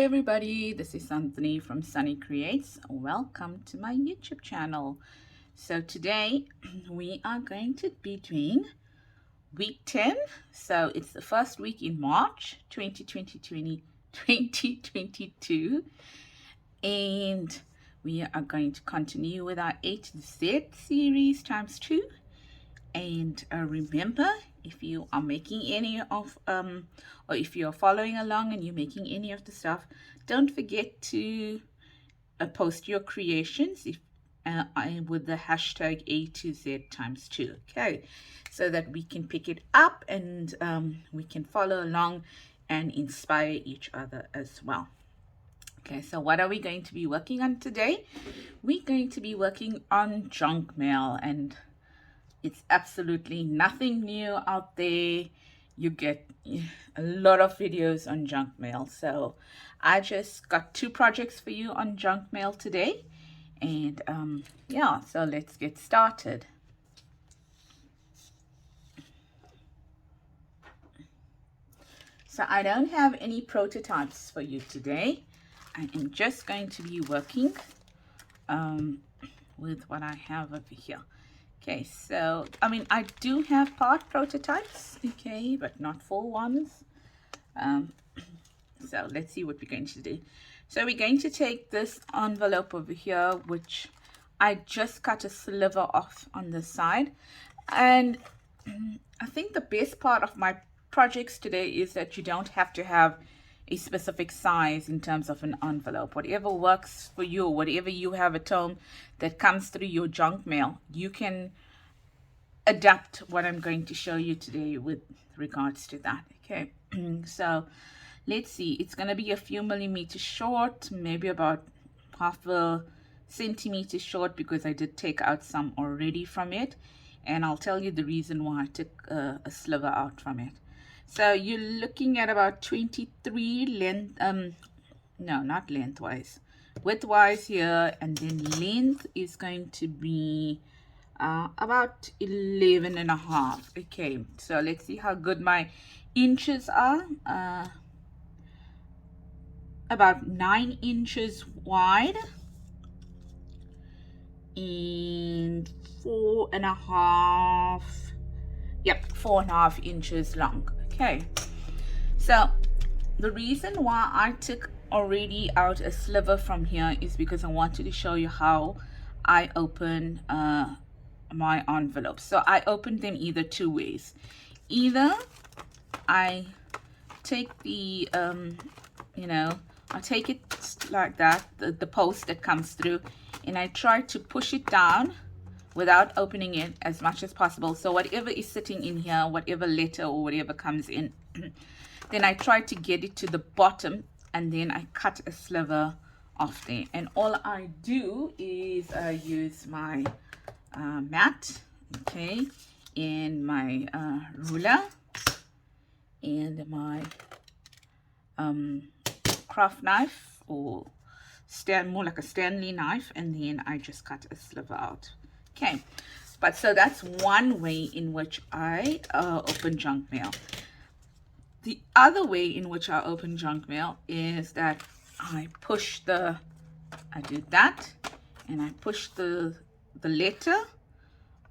everybody, this is Anthony from Sunny Creates. Welcome to my YouTube channel. So today we are going to be doing week 10. So it's the first week in March 2022, and we are going to continue with our A to Z series times 2. And remember, if you are making any of or if you're following along and you're making any of the stuff, don't forget to post your creations with the hashtag A to Z times 2, okay, so that we can pick it up and we can follow along and inspire each other as well. Okay, so what are we going to be working on today? We're going to be working on junk mail, and it's absolutely nothing new out there. You get a lot of videos on junk mail. So I just got 2 projects for you on junk mail today. And yeah, so let's get started. So I don't have any prototypes for you today. I am just going to be working with what I have over here. Okay, so, I do have part prototypes, okay, but not full ones. So let's see what we're going to do. So we're going to take this envelope over here, which I just cut a sliver off on the side. And I think the best part of my projects today is that you don't have to have a specific size in terms of an envelope. Whatever works for you, whatever you have at home that comes through your junk mail, you can adapt what I'm going to show you today with regards to that. Okay, so let's see, it's going to be a few millimeters short, maybe about half a centimeter short, because I did take out some already from it, and I'll tell you the reason why I took a sliver out from it. So you're looking at about 23 length, no, not lengthwise, widthwise here, and then length is going to be about 11.5. Okay, so let's see how good my inches are. About 9 inches wide and 4.5, yep, 4.5 inches long. Okay, so the reason why I took already out a sliver from here is because I wanted to show you how I open my envelopes. So I open them either 2 ways. Either I take the I take it like that, the post that comes through, and I try to push it down without opening it as much as possible. So whatever is sitting in here, whatever letter or whatever comes in, then I try to get it to the bottom, and then I cut a sliver off there. And all I do is use my mat, okay, and my ruler and my craft knife, or more like a Stanley knife, and then I just cut a sliver out. Okay, but so that's one way in which I open junk mail. The other way in which I open junk mail is that I do that, and I push the letter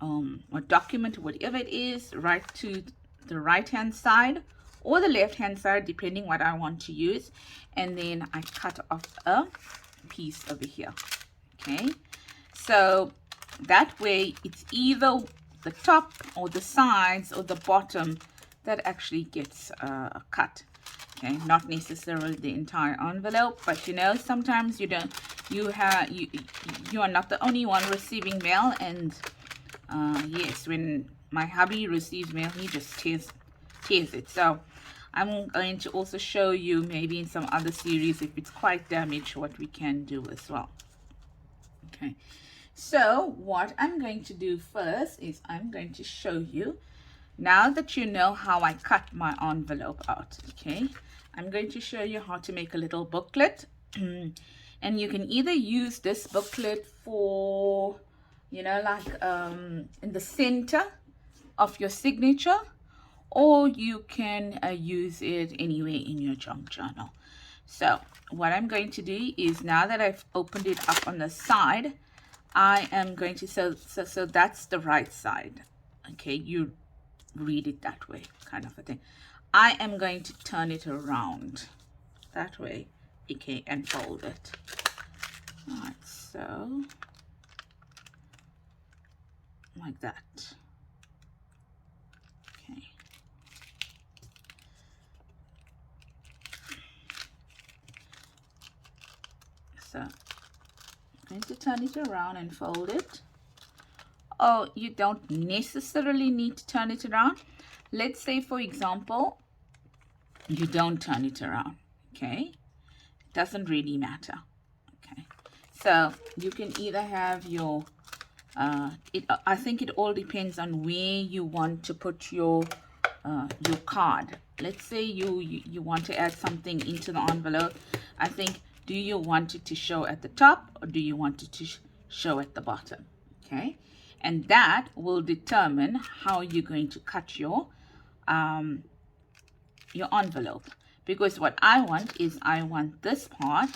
or document, whatever it is, right to the right hand side or the left hand side, depending what I want to use, and then I cut off a piece over here. Okay, so that way it's either the top or the sides or the bottom that actually gets cut. Okay, not necessarily the entire envelope, but sometimes you are not the only one receiving mail. And yes, when my hubby receives mail, he just tears it. So I'm going to also show you maybe in some other series, if it's quite damaged, what we can do as well. Okay, so what I'm going to do first is I'm going to show you, now that you know how I cut my envelope out, okay, I'm going to show you how to make a little booklet. And you can either use this booklet for, like in the center of your signature, or you can use it anywhere in your junk journal. So what I'm going to do is, now that I've opened it up on the side, I am going to, so that's the right side. Okay, you read it that way, kind of a thing. I am going to turn it around that way, okay, and fold it. All right, so like that. Okay. So I'm going to turn it around and fold it. Oh, you don't necessarily need to turn it around. Let's say, for example, you don't turn it around, okay? It doesn't really matter, okay? So you can either have your, I think it all depends on where you want to put your card. Let's say you want to add something into the envelope. I think, do you want it to show at the top or do you want it to show at the bottom? Okay, and that will determine how you're going to cut your envelope. Because what I want is, I want this part,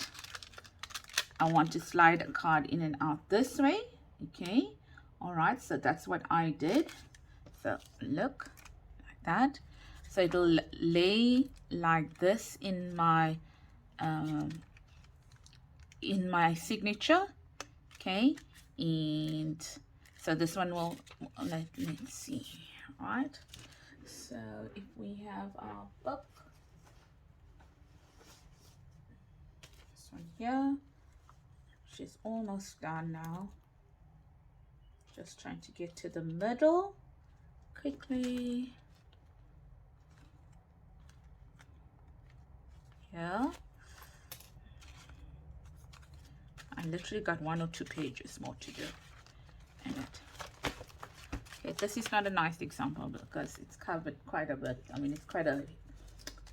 I want to slide a card in and out this way. Okay, all right, so that's what I did. So look like that. So it'll lay like this in my signature. Okay, and so this one will, let's see. All right, so if we have our book, this one here, she's almost done now. Just trying to get to the middle quickly. Yeah, I literally got 1 or 2 pages more to do in it. Okay, this is not a nice example because it's covered quite a bit. I mean, it's quite a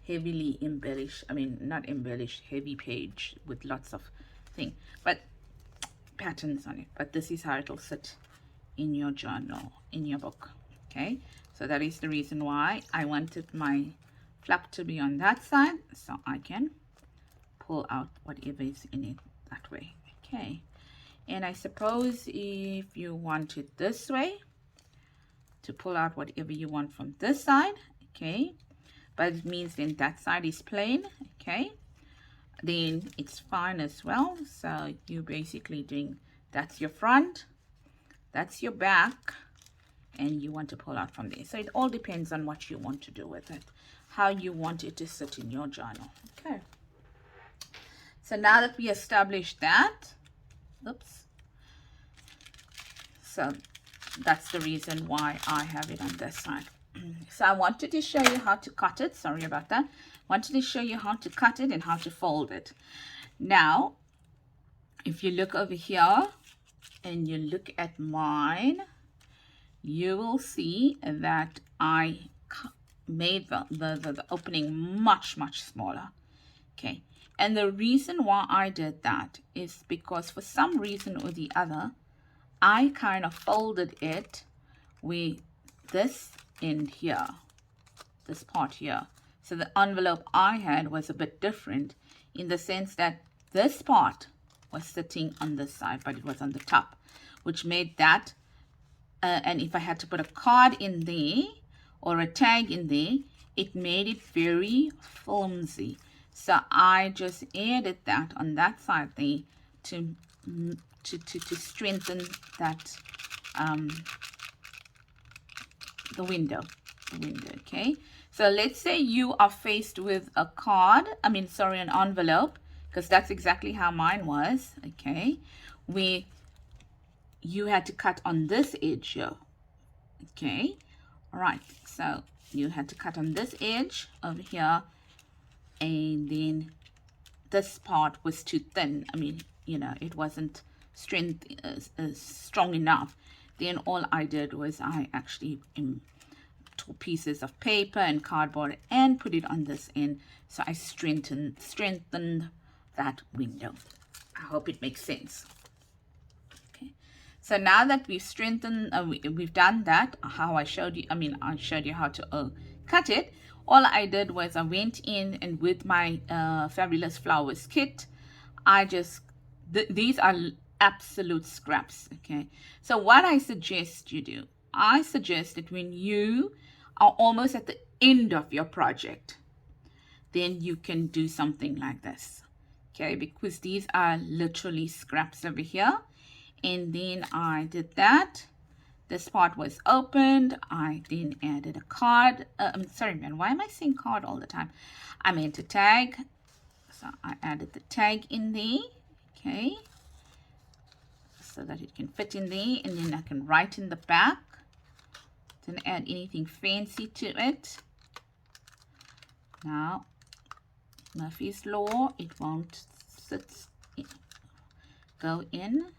heavily embellished, I mean, not embellished, heavy page with lots of thing, but patterns on it. But this is how it'll sit in your journal, in your book. Okay, so that is the reason why I wanted my flap to be on that side, so I can pull out whatever is in it that way. Okay, and I suppose if you want it this way, to pull out whatever you want from this side. Okay, but it means then that side is plain. Okay, then it's fine as well. So you're basically doing, that's your front, that's your back, and you want to pull out from there. So it all depends on what you want to do with it, how you want it to sit in your journal. Okay, so now that we established that, oops, so that's the reason why I have it on this side. So I wanted to show you how to cut it. Sorry about that. Wanted to show you how to cut it and how to fold it. Now, if you look over here and you look at mine, you will see that I made the opening much smaller. Okay, and the reason why I did that is because for some reason or the other, I kind of folded it with this end here, this part here. So the envelope I had was a bit different in the sense that this part was sitting on this side, but it was on the top, which made that, and if I had to put a card in there or a tag in there, it made it very flimsy. So I just added that on that side there to strengthen that the window. Okay, so let's say you are faced with a card, I mean, sorry, an envelope, because that's exactly how mine was. Okay, where you had to cut on this edge here. Okay, all right, so you had to cut on this edge over here, and then this part was too thin. I mean, you know, it wasn't strong enough. Then all I did was I actually took pieces of paper and cardboard and put it on this end, so I strengthened that window. I hope it makes sense. Okay, so now that we've strengthened, we've done that, how I showed you, I mean, I showed you how to cut it, all I did was I went in and with my Fabulous Flowers kit, I just, these are absolute scraps, okay? So what I suggest you do, I suggest that when you are almost at the end of your project, then you can do something like this, okay? Because these are literally scraps over here. And then I did that. This part was opened. I then added a card. I'm sorry, man. Why am I saying card all the time? I meant a tag. So I added the tag in there. Okay. So that it can fit in there. And then I can write in the back. Didn't add anything fancy to it. Now, Murphy's Law. It won't go in.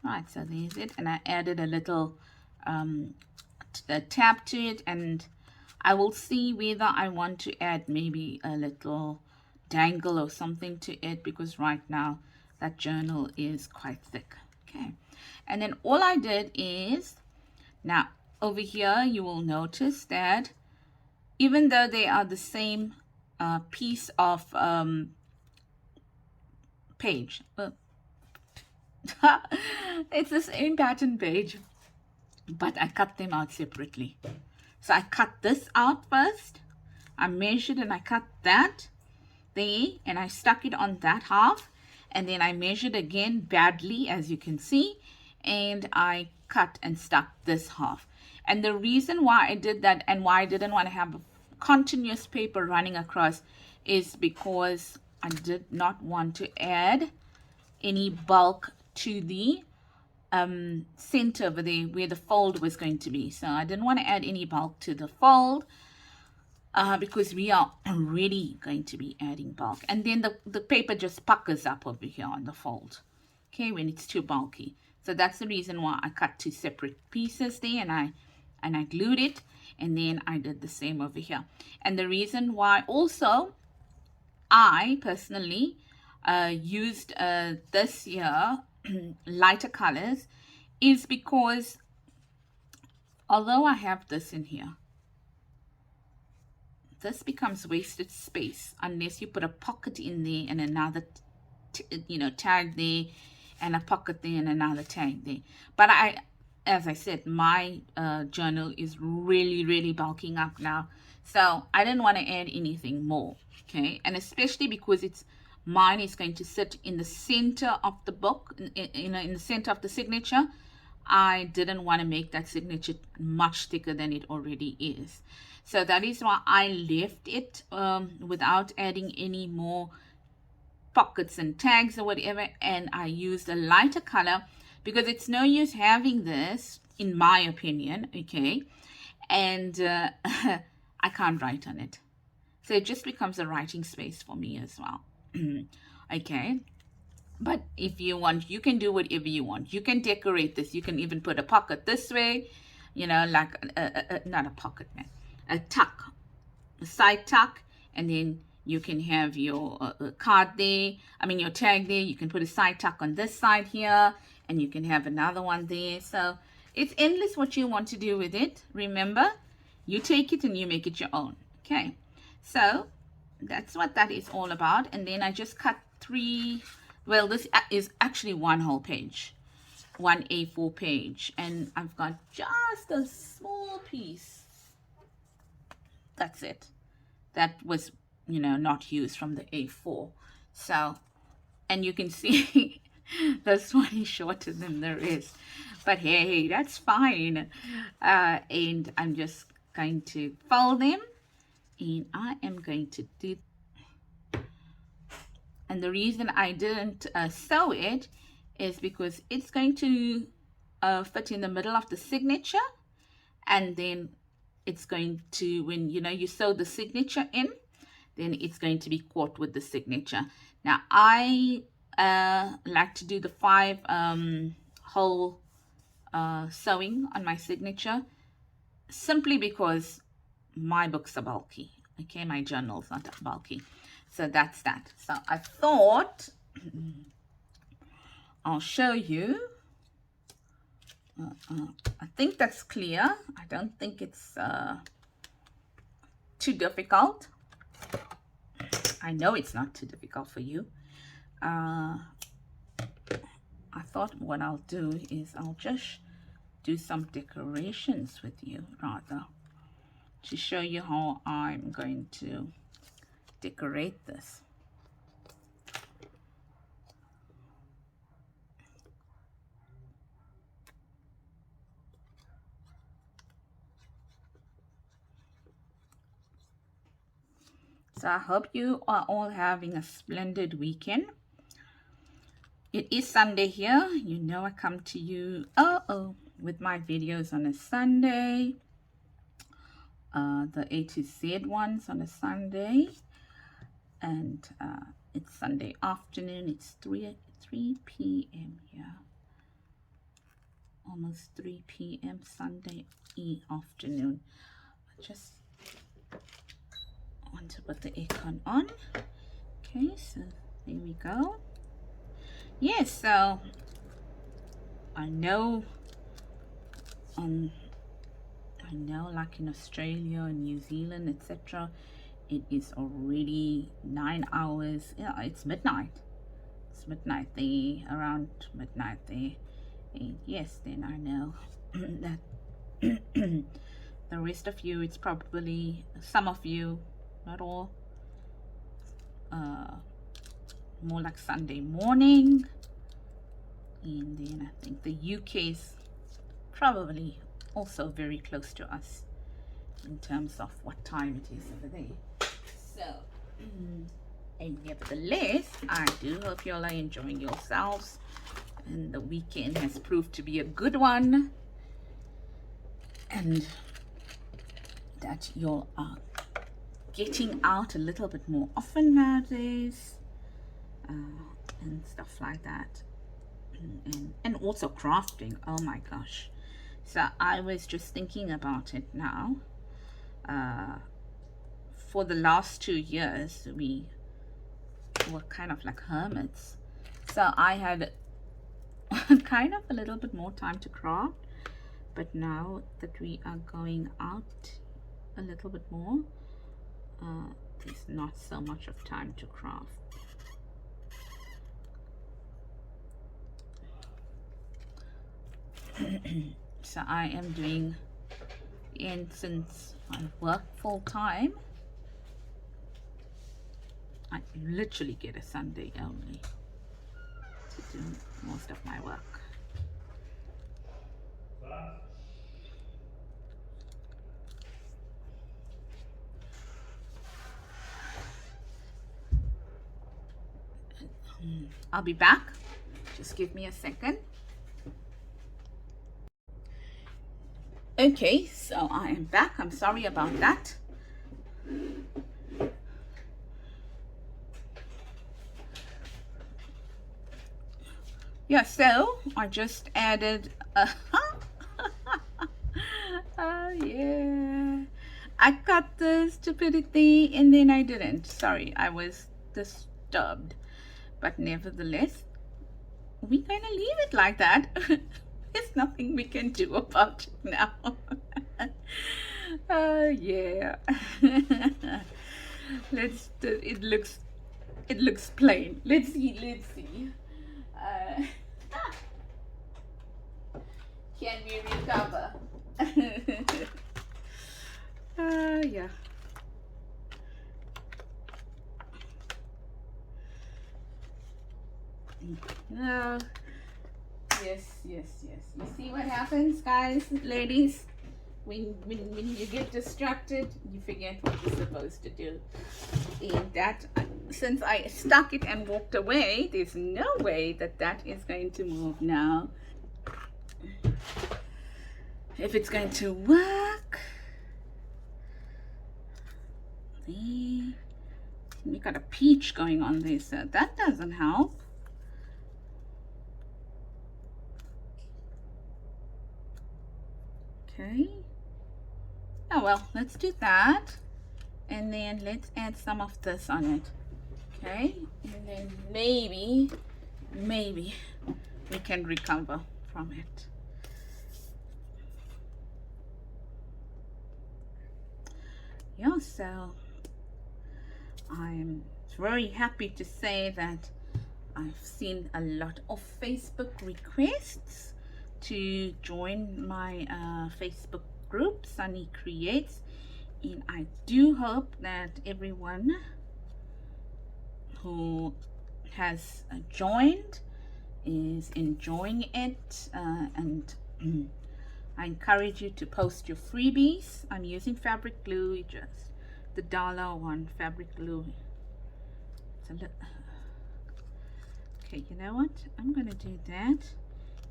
Right, so there's it, and I added a little tab to it, and I will see whether I want to add maybe a little dangle or something to it, because right now that journal is quite thick. Okay, and then all I did is, now over here you will notice that even though they are the same piece of page, it's the same pattern page, but I cut them out separately. So I cut this out first, I measured and I cut that there, and I stuck it on that half, and then I measured again badly, as you can see, and I cut and stuck this half. And the reason why I did that and why I didn't want to have a continuous paper running across is because I did not want to add any bulk to the center over there where the fold was going to be. So I didn't want to add any bulk to the fold because we are already going to be adding bulk. And then the paper just puckers up over here on the fold, okay, when it's too bulky. So that's the reason why I cut two separate pieces there, and I glued it, and then I did the same over here. And the reason why also I personally used this here lighter colors is because although I have this in here, this becomes wasted space unless you put a pocket in there and another tag there, and a pocket there and another tag there. But as I said, my journal is really bulking up now, so I didn't want to add anything more, okay? And especially because mine is going to sit in the center of the book, in the center of the signature. I didn't want to make that signature much thicker than it already is. So that is why I left it without adding any more pockets and tags or whatever, and I used a lighter color because it's no use having this, in my opinion, okay, and I can't write on it. So it just becomes a writing space for me as well. Okay, but if you want, you can do whatever you want. You can decorate this. You can even put a pocket this way, like not a pocket, man, a tuck, a side tuck, and then you can have your card there, your tag there. You can put a side tuck on this side here, and you can have another one there. So it's endless what you want to do with it. Remember, you take it and you make it your own. Okay, so that's what that is all about. And then I just cut three, well, this is actually one whole page, one A4 page, and I've got just a small piece. That's it. That was, not used from the A4. So, and you can see this one is shorter than the rest, but hey, that's fine. And I'm just going to fold them, and I am going to do, and the reason I didn't sew it is because it's going to fit in the middle of the signature, and then it's going to, when you sew the signature in, then it's going to be caught with the signature. Now I like to do the 5 hole sewing on my signature, simply because my books are bulky, okay, my journal's not that bulky. So that's that. So I thought I'll show you. I think that's clear. I don't think it's too difficult. I know it's not too difficult for you. I thought what I'll do is I'll just do some decorations with you, rather, to show you how I'm going to decorate this. So I hope you are all having a splendid weekend. It is Sunday here. You know I come to you with my videos on a Sunday. The A to Z ones on a Sunday. And it's Sunday afternoon. It's 3 p.m. here. Almost 3 p.m. Sunday afternoon. I just want to put the aircon on. Okay, so there we go. Yes, so I know like in Australia and New Zealand, etc., it is already 9 hours. Yeah, it's midnight. It's midnight there, around midnight there. And yes, then I know that the rest of you, it's probably some of you, not all, more like Sunday morning. And then I think the UK is probably also very close to us in terms of what time it is over there. So and nevertheless, I do hope you all are enjoying yourselves, and the weekend has proved to be a good one, and that you all are getting out a little bit more often nowadays, and stuff like that, and also crafting. Oh my gosh. So I was just thinking about it now. For the last 2 years, we were kind of like hermits. So I had kind of a little bit more time to craft. But now that we are going out a little bit more, there's not so much of time to craft. So I am doing, and since I work full time, I literally get a Sunday only to do most of my work. I'll be back. Just give me a second. Okay, so I am back. I'm sorry about that. Yeah, so I just added oh yeah, I got the stupidity and then I didn't. Sorry, I was disturbed, but nevertheless, we're gonna leave it like that. There's nothing we can do about it now. Oh yeah. It looks plain. Let's see. Can we recover? Yeah. No. Yes. You see what happens, guys, ladies? When you get distracted, you forget what you're supposed to do. And that, since I stuck it and walked away, there's no way that is going to move now. If it's going to work. We got a peach going on there, so that doesn't help. Okay. Oh well, let's do that, and then let's add some of this on it. Okay, and then maybe we can recover from it. yeah, so I'm very happy to say that I've seen a lot of Facebook requests to join my Facebook group, Sunny Creates, and I do hope that everyone who has joined is enjoying it, and I encourage you to post your freebies. I'm using fabric glue, just the $1 fabric glue. Okay, you know what? I'm gonna do that,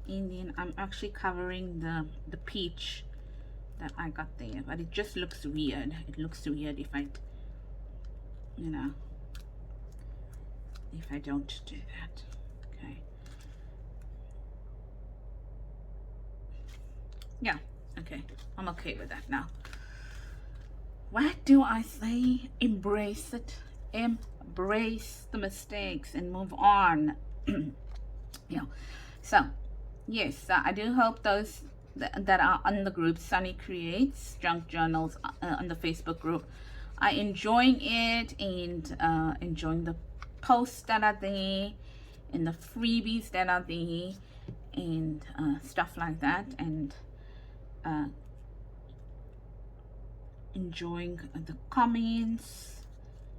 and then I'm actually covering the peach that I got there, but it just looks weird. It looks weird if I, you know, if I don't do that. Okay. Yeah, okay, I'm okay with that now. What do I say? Embrace it. Embrace the mistakes and move on. Yeah, so yes, I do hope those that are on the group Sunny Creates Junk Journals on the Facebook group are enjoying it, and enjoying the posts that are there and the freebies that are there, and stuff like that, and enjoying the comments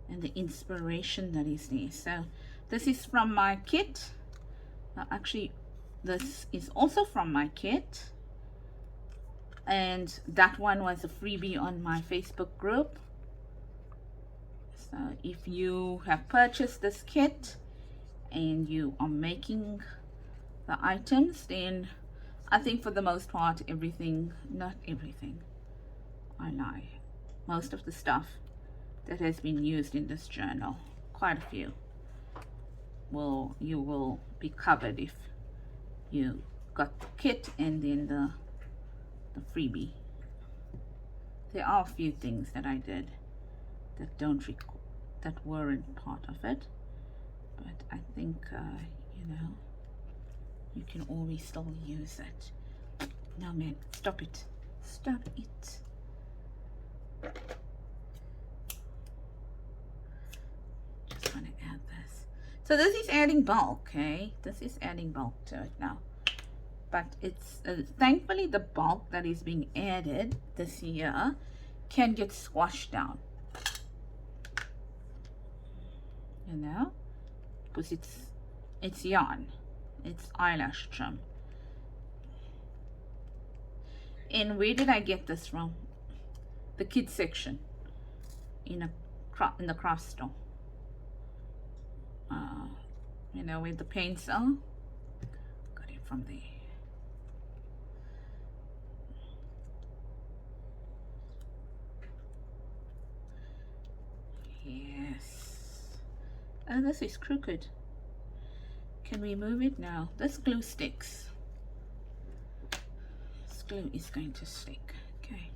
and the inspiration that is there. So this is from my kit. Actually, this is also from my kit, and that one was a freebie on my Facebook group. So if you have purchased this kit and you are making the items, then I think for the most part everything, not everything, I lie, most of the stuff that has been used in this journal, quite a few, you will be covered if you got the kit and then the freebie. There are a few things that I did that weren't part of it, but I think you know, you can always still use it. No man, stop it, stop it. Just want to add this. So this is adding bulk, okay? This is adding bulk to it now. But it's thankfully the bulk that is being added this year can get squashed down. You know? Because it's yarn. It's eyelash trim. And where did I get this from? The kids section in the craft store. You know, where the paints are. Got it from there. Yes. Oh, this is crooked. Can we move it now? This glue sticks. This glue is going to stick. Okay.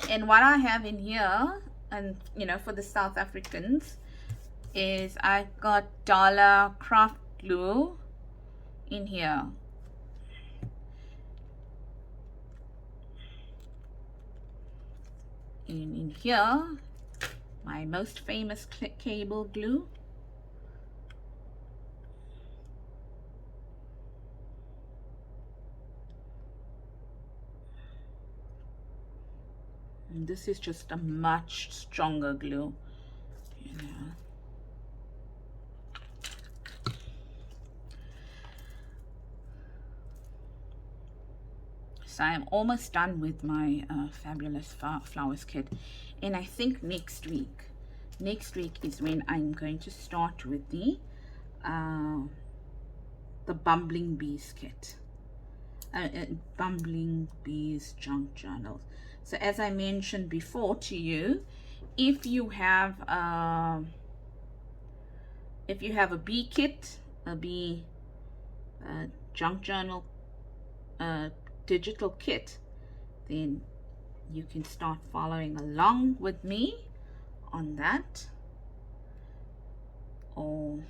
And what I have in here, and you know, for the South Africans, is I got dollar craft glue in here. And in here, my most famous cable glue. And this is just a much stronger glue, you know. So I'm almost done with my fabulous flowers kit, and I think next week is when I'm going to start with the Bumbling Bees kit, Bumbling Bees Junk Journals. So as I mentioned before to you, if you have a bee kit, a bee junk journal digital kit, then you can start following along with me on that, or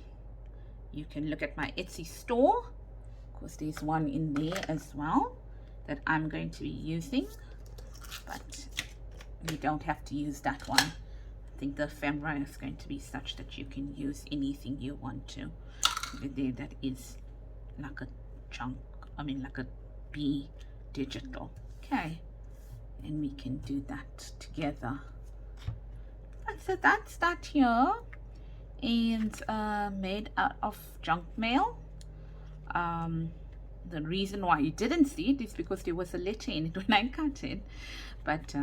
you can look at my Etsy store, because there's one in there as well that I'm going to be using. But you don't have to use that one. I think the ephemera is going to be such that you can use anything you want to. There, that is like a chunk, I mean like a B digital. Okay, and we can do that together. So that's that here, and made out of junk mail. The reason why you didn't see it is because there was a letter in it when I cut it, but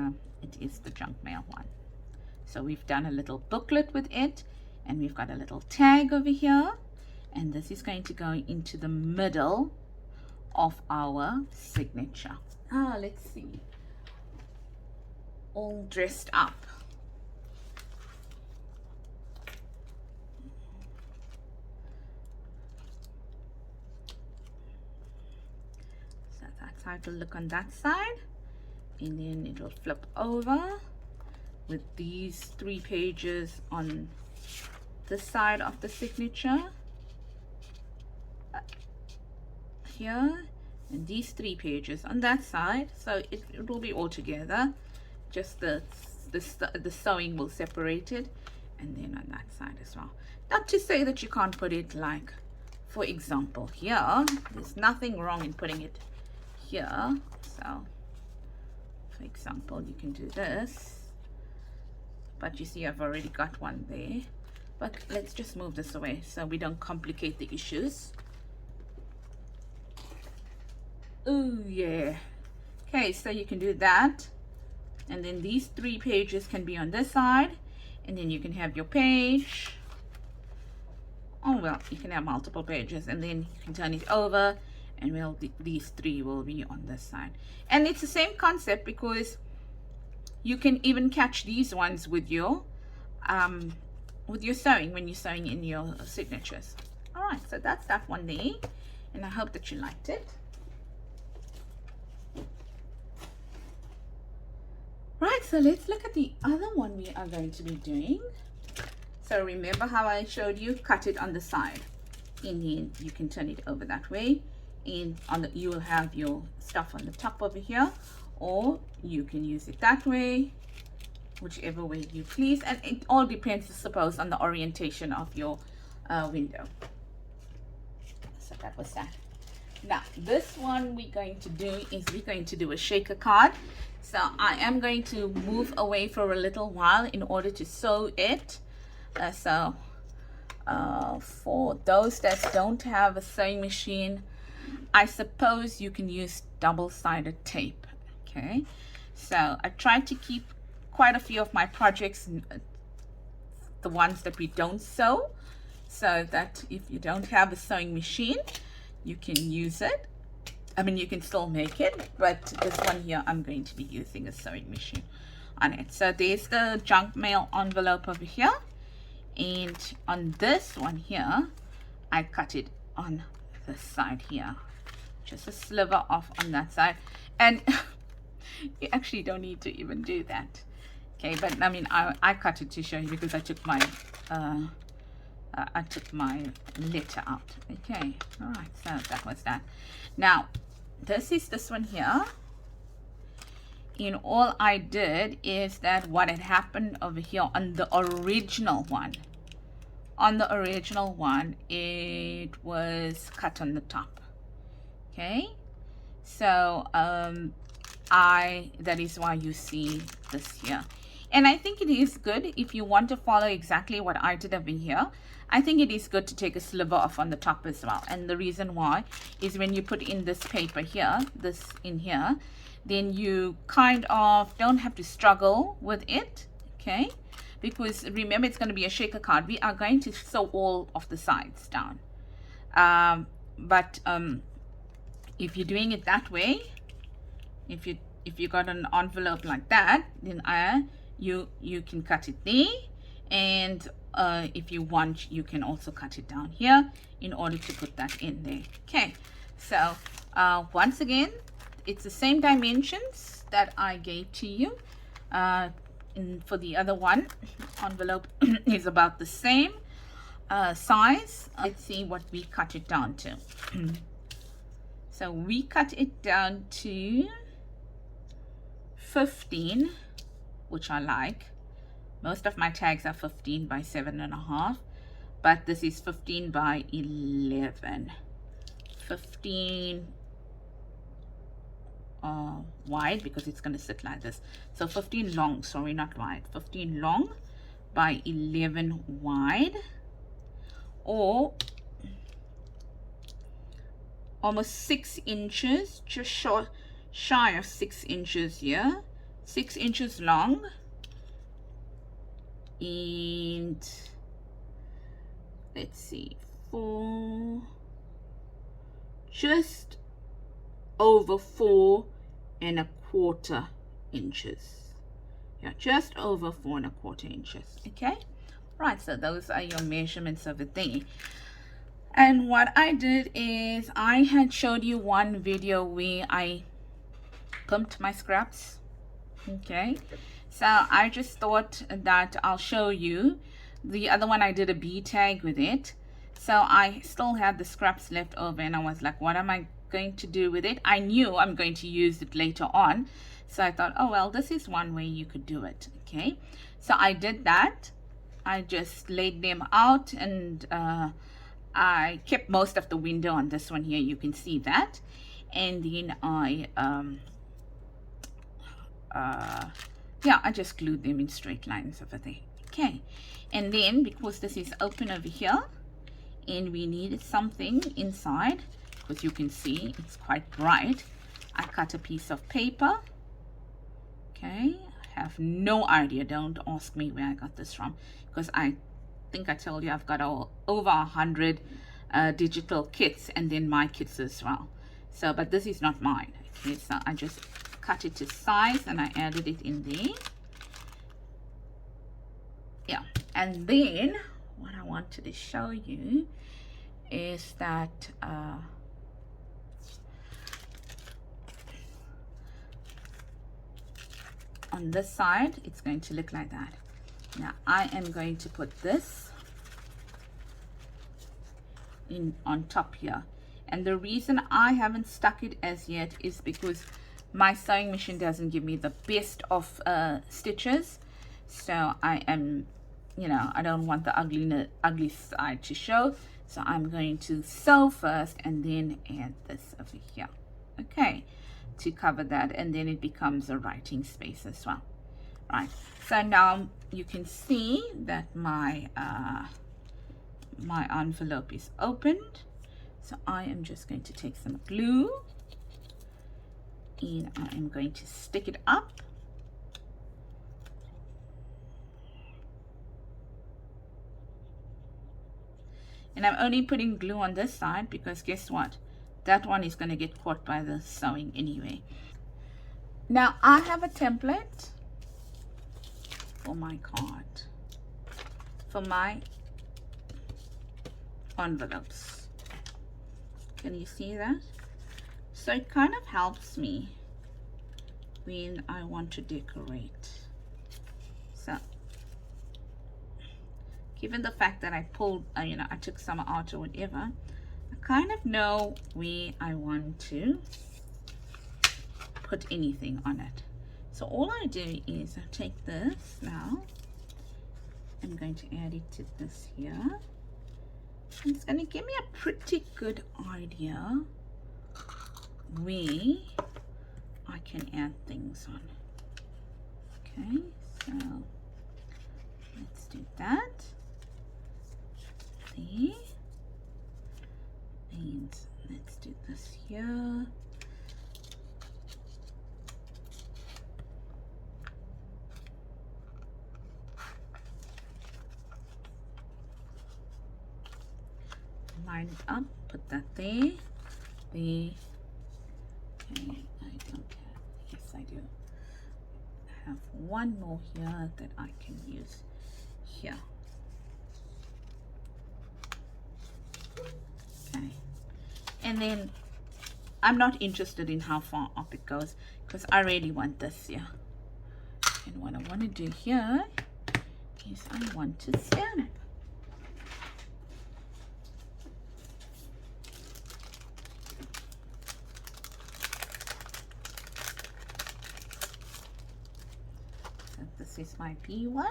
it is the junk mail one. So we've done a little booklet with it, and we've got a little tag over here, and this is going to go into the middle of our signature. Let's see, all dressed up. So that's how it'll look on that side, and then it'll flip over with these 3 pages on this side of the signature here, and these 3 pages on that side. So it will be all together, just the sewing will separate it, and then on that side as well. Not to say that you can't put it, like for example here, there's nothing wrong in putting it here. So for example, you can do this, but you see I've already got one there. But let's just move this away so we don't complicate the issues. Oh yeah. Okay, so you can do that, and then these 3 pages can be on this side, and then you can have your page. Oh well, you can have multiple pages, and then you can turn it over, and these 3 will be on this side. And it's the same concept, because you can even catch these ones with your sewing when you're sewing in your signatures. All right, so that's that one there, and I hope that you liked it. Right, so let's look at the other one we are going to be doing. So remember how I showed you, cut it on the side, and then you can turn it over that way, and you will have your stuff on the top over here, or you can use it that way, whichever way you please, and it all depends, I suppose, on the orientation of your window. So that was that. Now this one we're going to do is we're going to do a shaker card. So I am going to move away for a little while in order to sew it. For those that don't have a sewing machine, I suppose you can use double-sided tape. Okay, so I tried to keep quite a few of my projects, the ones that we don't sew, so that if you don't have a sewing machine, you can use it. I mean, you can still make it, but this one here, I'm going to be using a sewing machine on it. So there's the junk mail envelope over here, and on this one here, I cut it on this side here, just a sliver off on that side, and you actually don't need to even do that. Okay, but I mean, I cut it to show you because I took my letter out. Okay, all right, so that was that. Now this is this one here, and all I did is that what had happened over here on the original one, it was cut on the top. Okay, so that is why you see this here. And I think it is good if you want to follow exactly what I did over here. I think it is good to take a sliver off on the top as well. And the reason why is when you put in this paper here, this in here, then you kind of don't have to struggle with it, okay? Because remember, it's going to be a shaker card. We are going to sew all of the sides down. If you're doing it that way, if you got an envelope like that, then you can cut it there, and if you want, you can also cut it down here in order to put that in there. Okay, so once again, it's the same dimensions that I gave to you. For the other one, envelope is about the same size. Let's see what we cut it down to. So we cut it down to 15 which I like. Most of my tags are 15 by 7.5, but this is 15 by 11. 15 wide, because it's going to sit like this. So 15 long, sorry, not wide. 15 long by 11 wide, or almost 6 inches, just short, shy of 6 inches here. 6 inches long, and let's see, just over 4.25 inches. Yeah, just over 4.25 inches. Okay, right, so those are your measurements over there. And what I did is, I had showed you one video where I pumped my scraps. Okay, so I just thought that I'll show you. The other one I did a bee tag with it, so I still had the scraps left over, and I was like, what am I going to do with it? I knew I'm going to use it later on, so I thought, oh well, this is one way you could do it. Okay, so I did that. I just laid them out, and I kept most of the window on this one here, you can see that. And then yeah, I just glued them in straight lines over there. Okay, and then because this is open over here and we needed something inside, because you can see it's quite bright, I cut a piece of paper. Okay, I have no idea, don't ask me where I got this from, because I think I told you I've got over 100 digital kits, and then my kits as well. So, but this is not mine. Okay, so I just cut it to size and I added it in there. Yeah, and then what I wanted to show you is that on this side it's going to look like that. Now I am going to put this in on top here, and the reason I haven't stuck it as yet is because my sewing machine doesn't give me the best of stitches. So I am, you know, I don't want the ugly side to show, so I'm going to sew first and then add this over here, okay, to cover that, and then it becomes a writing space as well. Right, so now you can see that my my envelope is opened. So I am just going to take some glue and I am going to stick it up. And I'm only putting glue on this side because guess what? That one is going to get caught by the sewing anyway. Now I have a template for my card, for my envelopes. Can you see that? So it kind of helps me when I want to decorate. So given the fact that I pulled, you know, I took some out or whatever, I kind of know where I want to put anything on it. So all I do is I take this now, I'm going to add it to this here. And it's going to give me a pretty good idea where I can add things on. Okay, so let's do that. There. And let's do this here. Line it up, put that there. Okay, I don't have, yes I do. I have one more here that I can use here. Okay, and then I'm not interested in how far up it goes because I really want this here. And what I want to do here is I want to stamp. Set This is my B1.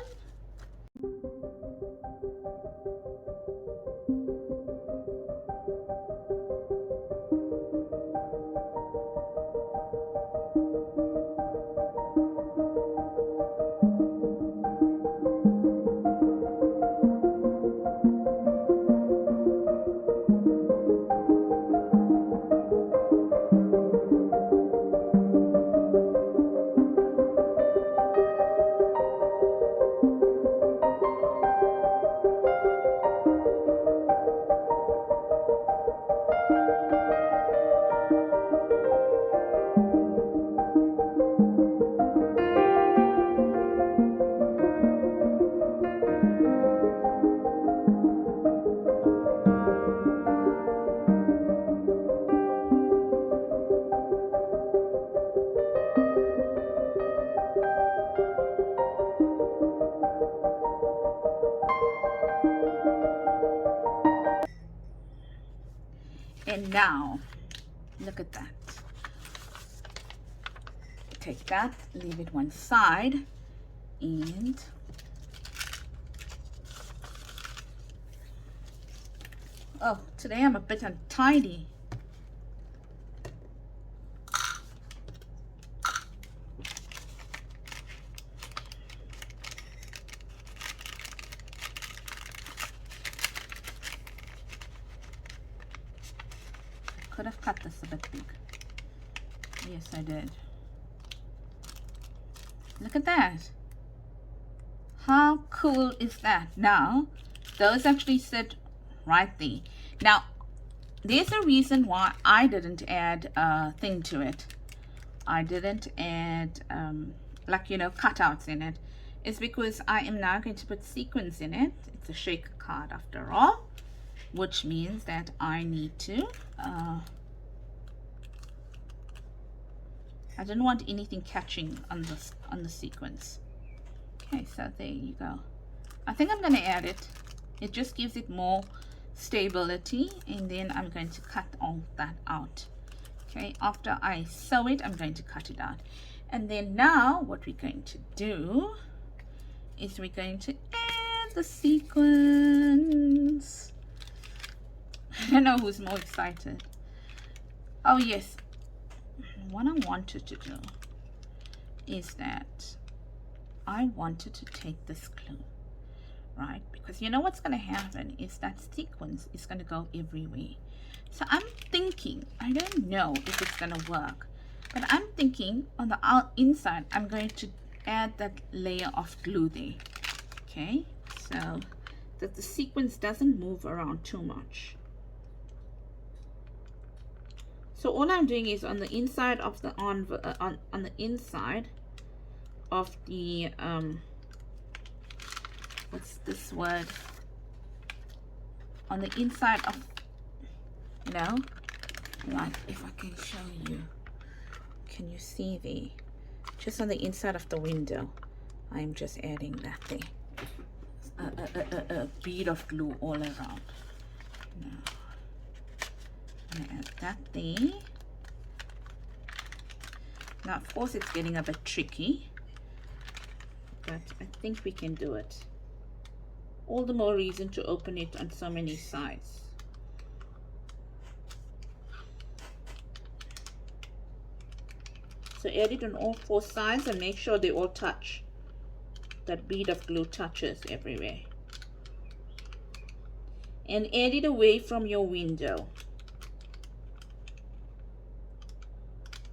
And now, look at that. Take that, leave it one side, and oh, today I'm a bit untidy. Could have cut this a bit big. Yes, I did. Look at that. How cool is that? Now, those actually sit right there. Now, there's a reason why I didn't add a thing to it. I didn't add, like, you know, cutouts in it. It's because I am now going to put sequins in it. It's a shaker card after all, which means that I need to I don't want anything catching on the sequins. Okay, so there you go. I think I'm going to add it. It just gives it more stability, and then I'm going to cut all that out. Okay, after I sew it, I'm going to cut it out. And then now what we're going to do is we're going to add the sequins. I don't know who's more excited. Oh yes, what I wanted to do is that I wanted to take this glue, right? Because you know what's going to happen is that sequins is going to go everywhere. So I'm thinking, I don't know if it's going to work, but I'm thinking on the inside, I'm going to add that layer of glue there. Okay, so that the sequins doesn't move around too much. So all I'm doing is on the inside of the on the inside of the what's this word? On the inside of, you know, like if I can show you, can you see there? Just on the inside of the window, I'm just adding that there. A bead of glue all around. Now, I'm gonna add that there. Now, of course, it's getting a bit tricky, but I think we can do it. All the more reason to open it on so many sides. So add it on all 4 sides and make sure they all touch. That bead of glue touches everywhere. And add it away from your window.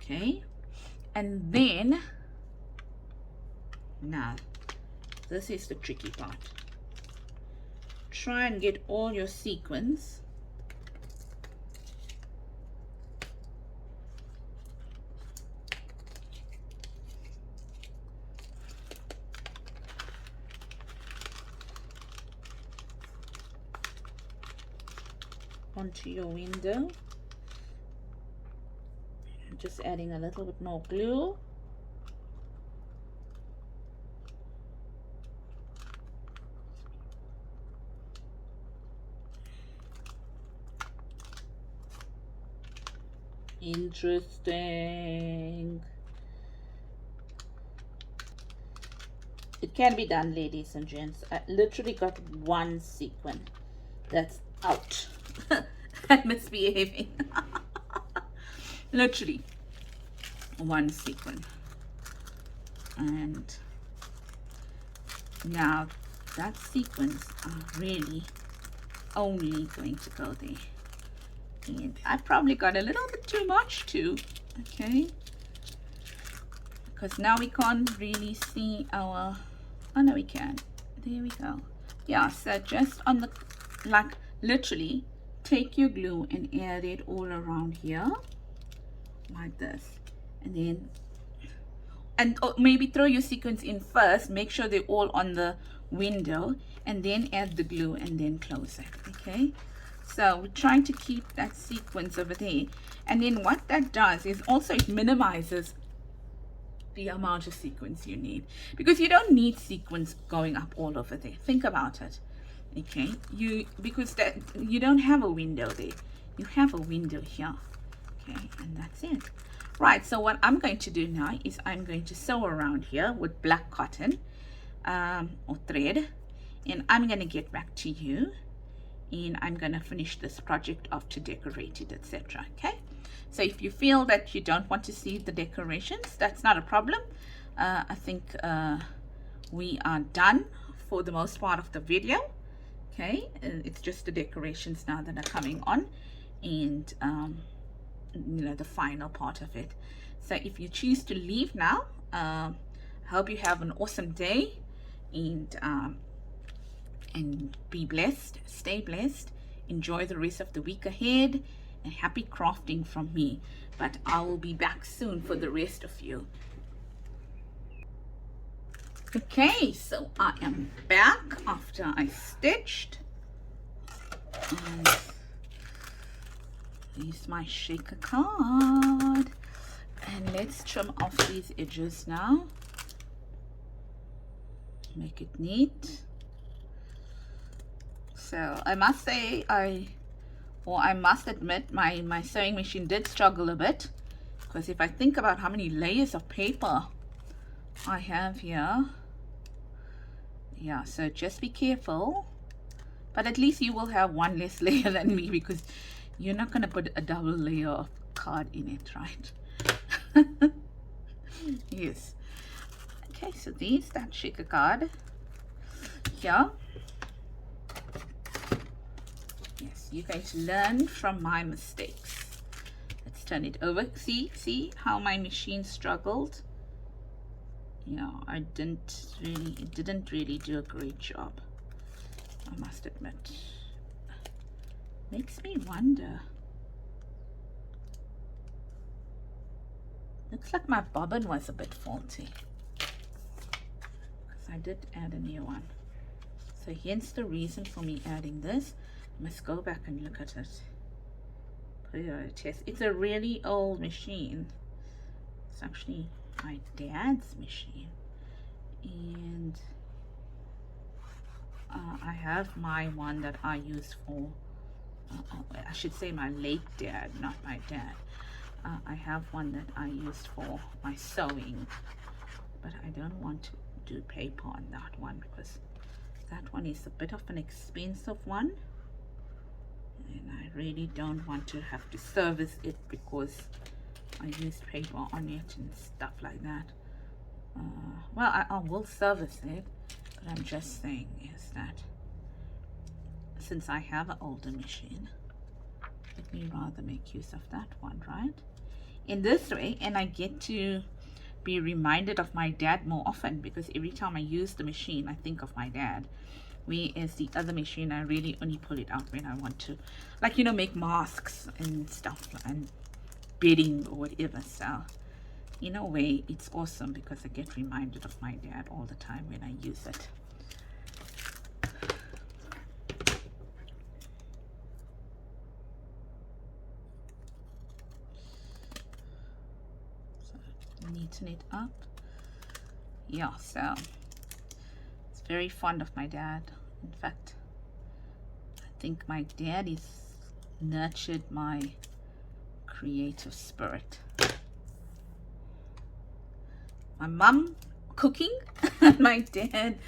Okay, and then now this is the tricky part. Try and get all your sequins onto your window. I'm just adding a little bit more glue. Interesting. It can be done, ladies and gents. I literally got one sequin that's out and misbehaving. Literally one sequin. And now that sequins are really only going to go there. And I probably got a little bit too much too. Okay, because now we can't really see our, oh no we can, there we go. Yeah, so just on the, like literally take your glue and add it all around here like this, and then maybe throw your sequins in first, make sure they're all on the window, and then add the glue and then close it. Okay, so we're trying to keep that sequence over there, and then what that does is also it minimizes the amount of sequins you need, because you don't need sequins going up all over there. Think about it. Okay, because that you don't have a window there, you have a window here. Okay, and that's it. Right, so what I'm going to do now is I'm going to sew around here with black cotton or thread, and I'm going to get back to you, and I'm going to finish this project off to decorate it, etc. Okay, so if you feel that you don't want to see the decorations, that's not a problem. I think we are done for the most part of the video. Okay, it's just the decorations now that are coming on, and you know, the final part of it. So if you choose to leave now, I hope you have an awesome day, and be blessed, stay blessed, enjoy the rest of the week ahead, and happy crafting from me. But I will be back soon for the rest of you. Okay, so I am back after I stitched, and use my shaker card, and let's trim off these edges now, make it neat. So I must say I must admit my sewing machine did struggle a bit, because if I think about how many layers of paper I have here, yeah, so just be careful. But at least you will have one less layer than me, because you're not going to put a double layer of card in it, right? Yes. Okay, so there's that shaker card here. Yes, you're going to learn from my mistakes. Let's turn it over. See how my machine struggled? Yeah, it didn't really do a great job, I must admit. Makes me wonder. Looks like my bobbin was a bit faulty, because I did add a new one. So hence the reason for me adding this. I must go back and look at it. Put it on a test. It's a really old machine. It's actually my dad's machine, and I have my one that I use for I should say my late dad, not my dad. I have one that I use for my sewing, but I don't want to do paper on that one, because that one is a bit of an expensive one, and I really don't want to have to service it because I used paper on it and stuff like that. Well, I will service it, but I'm just saying is that since I have an older machine, let me rather make use of that one, right? In this way, and I get to be reminded of my dad more often, because every time I use the machine, I think of my dad. Whereas the other machine, I really only pull it out when I want to, like, you know, make masks and stuff and bedding or whatever. So in a way, it's awesome because I get reminded of my dad all the time when I use it. So neaten it up. Yeah, so it's very fond of my dad. In fact, I think my dad is nurtured my creative spirit. My mum cooking. And my dad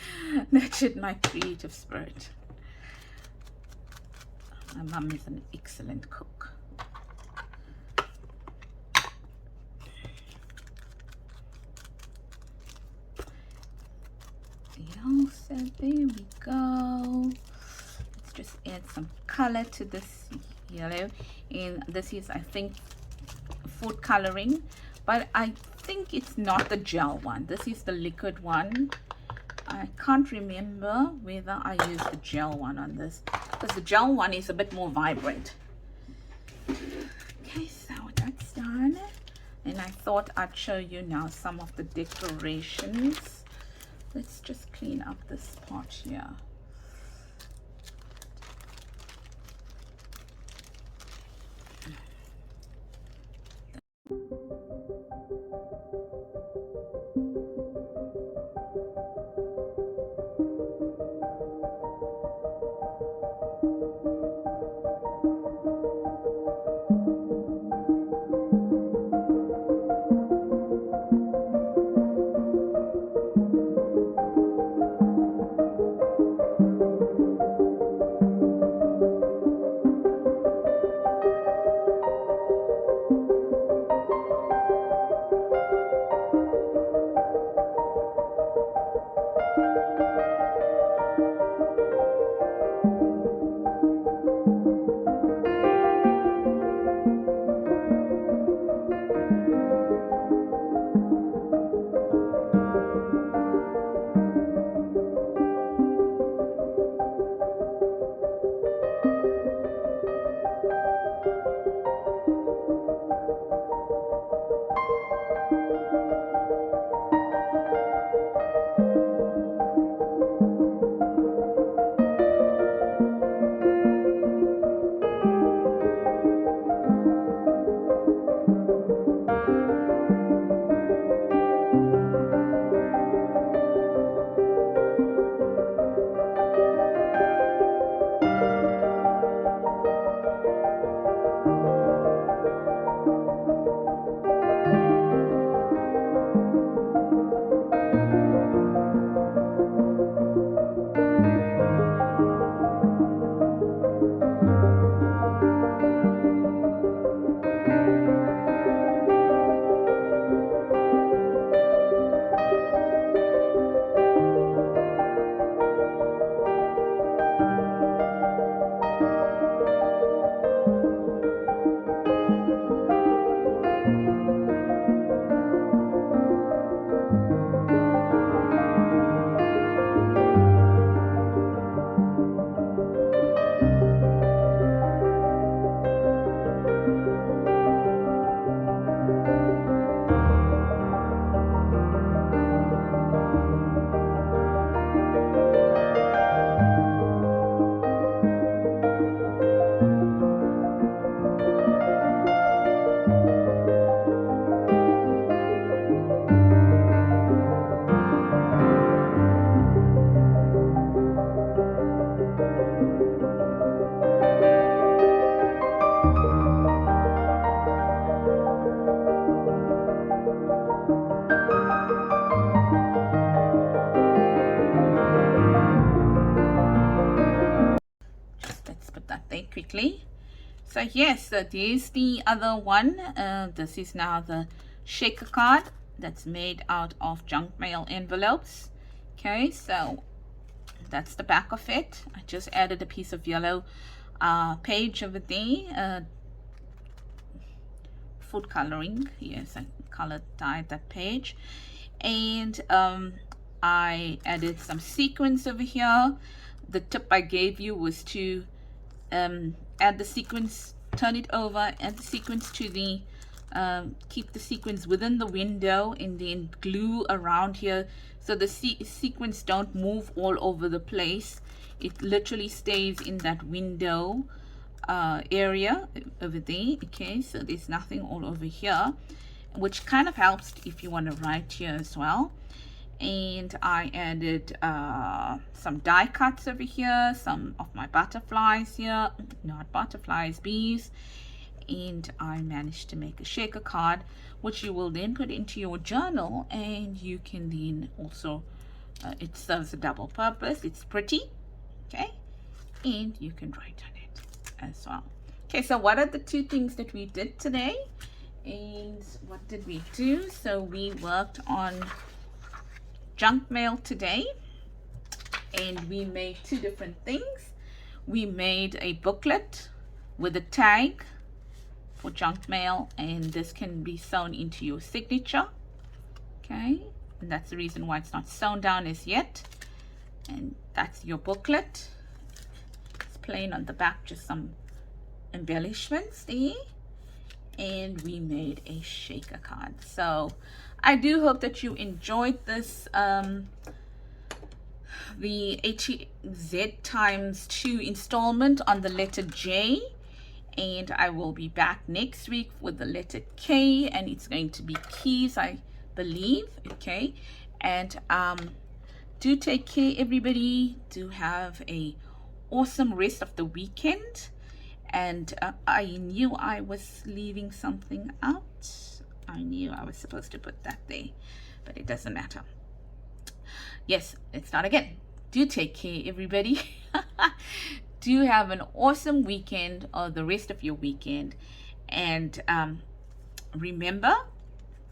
nurtured my creative spirit. My mum is an excellent cook. Yeah, so there we go. Let's just add some color to this yellow. And this is, I think, food coloring, but I think it's not the gel one. This is the liquid one. I can't remember whether I used the gel one on this, because the gel one is a bit more vibrant. Okay, so that's done. And I thought I'd show you now some of the decorations. Let's just clean up this part here. Quickly. So yes, so there's the other one. This is now the shaker card that's made out of junk mail envelopes. Okay, so that's the back of it. I just added a piece of yellow page over there, food coloring. Yes, I color dyed that page. And I added some sequins over here. The tip I gave you was to add the sequins, turn it over, add the sequins to the keep the sequins within the window, and then glue around here so the sequins don't move all over the place. It literally stays in that window area over there. Okay, so there's nothing all over here, which kind of helps if you want to write here as well. And I added some die cuts over here, some of my butterflies here, not butterflies, bees. and I managed to make a shaker card, which you will then put into your journal, and you can then also it serves a double purpose. It's pretty, okay, and you can write on it as well. Okay, so what are the two things that we did today? And what did we do? So we worked on junk mail today, and we made two different things. We made a booklet with a tag for junk mail, and this can be sewn into your signature, okay, and that's the reason why it's not sewn down as yet. And that's your booklet. It's plain on the back, just some embellishments there. And we made a shaker card. So I do hope that you enjoyed this the HZ times 2 installment on the letter J, and I will be back next week with the letter K, and it's going to be keys, I believe. Okay, and do take care, everybody. Do have a awesome rest of the weekend. And I knew I was leaving something out. I knew I was supposed to put that there, but it doesn't matter. Yes, let's start again. Do take care, everybody. Do have an awesome weekend, or the rest of your weekend. And remember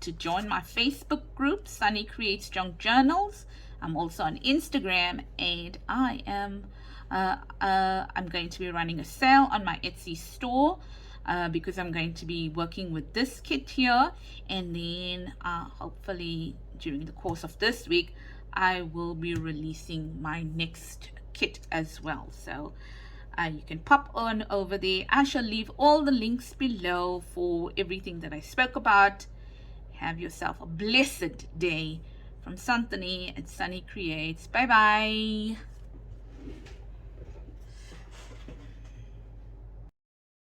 to join my Facebook group, Sunny Creates Junk Journals. I'm also on Instagram, and I am I'm going to be running a sale on my Etsy store because I'm going to be working with this kit here, and then hopefully during the course of this week I will be releasing my next kit as well. So you can pop on over there. I shall leave all the links below for everything that I spoke about. Have yourself a blessed day from Santini at Sunny Creates. Bye bye.